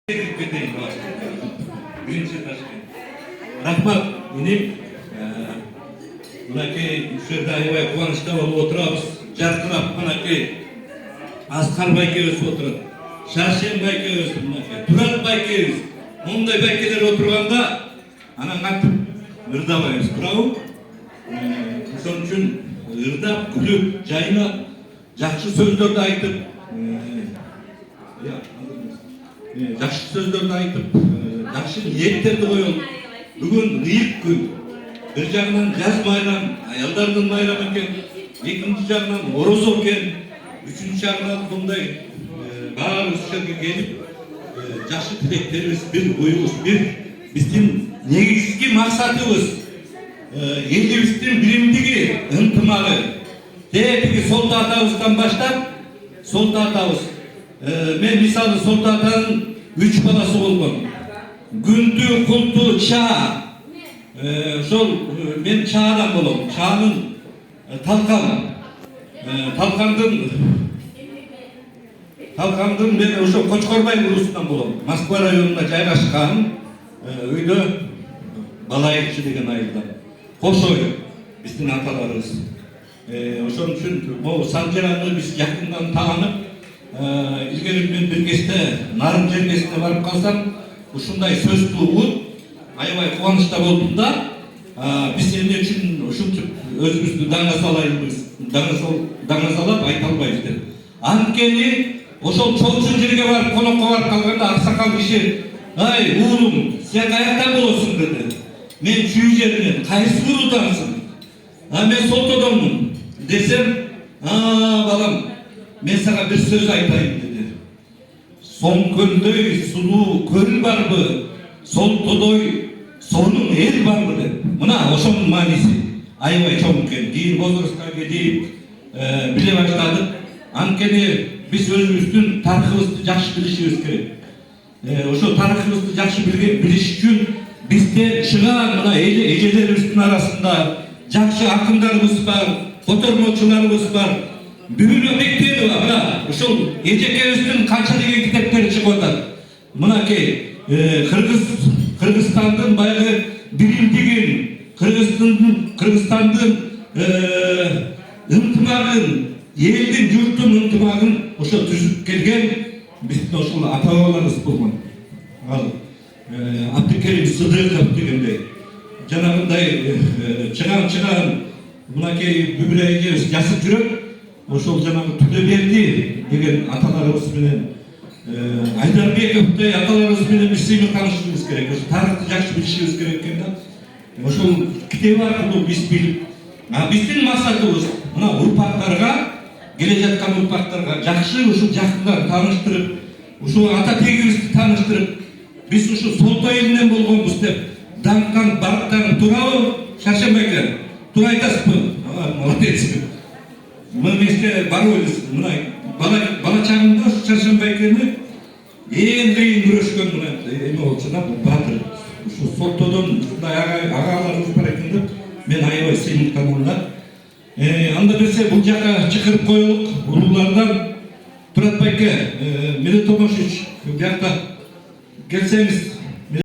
Birinci Taşkent. Rahmat, inim. Mınaki şurada ayvay kuvvançta olup oturabız. Jarkırap mınaki Asqar baykemiz oturur. Şarşen baykemiz, Turat baykemiz. Onday baykeler oturganda anan atıp ırdabayız. Bravo. Son üçün ırdap, kulüp, jayınap, жақсы сөздерді айтып, жақсы сөздерді айтып, жақсы ниеттерді қойып, бүгін риік күн. Bir жағынан жаз майрам, аялдардың майрам екен, екінші жағынан орозо екен, үшінші жағынан бұндай барлық жерге келіп, жақсы тілектеріміз бір, ойымыз бір, біздің негізгі мақсатымыз, еліміздің білімдігі, ынтымағы. Тетігі Солты атамыздан баштап, Солты атамыз. Мен мысалы Солты атаның 3 баласы болған. Күнді, құлты, Ча. Сол мен Чадан болам. Чаның Талқан. Талқандың мен ошо Қочқорбай ұрысынан болам. Москва районында жайғашқан үйді Балайықшы деген айылдан. Қошой біздің аталарымыз. Ошон үчүн могу Санжараны биз жакындан таанып, илгери мен бир кезде Нарын жергесине барып калсам, ушундай сөздү угуп, аябай кубанычта болдум да, биз эмне үчүн ушинтип өзүбүздү даңазалап айта албайбыз деп. Анткени ошол чоочун жерге барып конокко барып калганда аксакал киши, "Ай, уулум, сен каяктан болосуң?" деди. Мен чүй жеринен, кайсы урудансың? Мен Солтодонмун десем, балам, мен сага бир сөз айтайын деди. Соңкөлдөй сулуу көл барбы, Солтодой сонун эл барбы деп. Мына ошонун мааниси аябай чоң экен. Кийин возрастка жетип биле баштадык. Анткени биз өзүбүздүн тарыхыбызды жакшы билишибиз керек. Ошо тарыхыбызды жакшы билиш үчүн бизде чыган мына эжелерибиздин арасында жақсы ақындарымыз бар, котормочуларымыз бар, бүгүнкү мектеби бар, мына ушул эжекебиздин канча деген китептери чыгып атат. Мынакей Кыргызстандын баягы билимдигин, Кыргызстандын ынтымагын, элдин журттун ынтымагын ошо түзүп келген биздин ошол ата-бабаларыбыз болгон. Ал Абдыкерим Сыдыков дегендей. Жанагындай чыган мынакей бүбүрө эжебиз жасып жүрөт, ошол жанагы Төлөберди деген аталарыбыз менен Айдарбековдей аталарыбыз менен биз сыймык таанышыбыз керек. Ошо тарыхты жакшы билишибиз керек экен да. Ошол китеп аркылуу биз билип, биздин максатыбыз мына урпактарга, келе жаткан урпактарга жакшы ушул жакындан тааныштырып, ушул ата тегибизди тааныштырып, биз ушул Солто элинен болгонбуз деп даңктан барктан турабы, Шаршенбайке, тура айтасызбы? Молодец. Мына месте барбайбыз. Мына бала чагында Шаршенбайкени эң кыйын күрөшкөн мына эме болчу да, бул батыр. Ушу Солтодон ушундай агаларыбыз бар экен деп мен аябай сыймыктанам да. Анда берсе бул жака чакырып коелук улуулардан. Турат байке, Мелитомошич, бияқта келсеңиз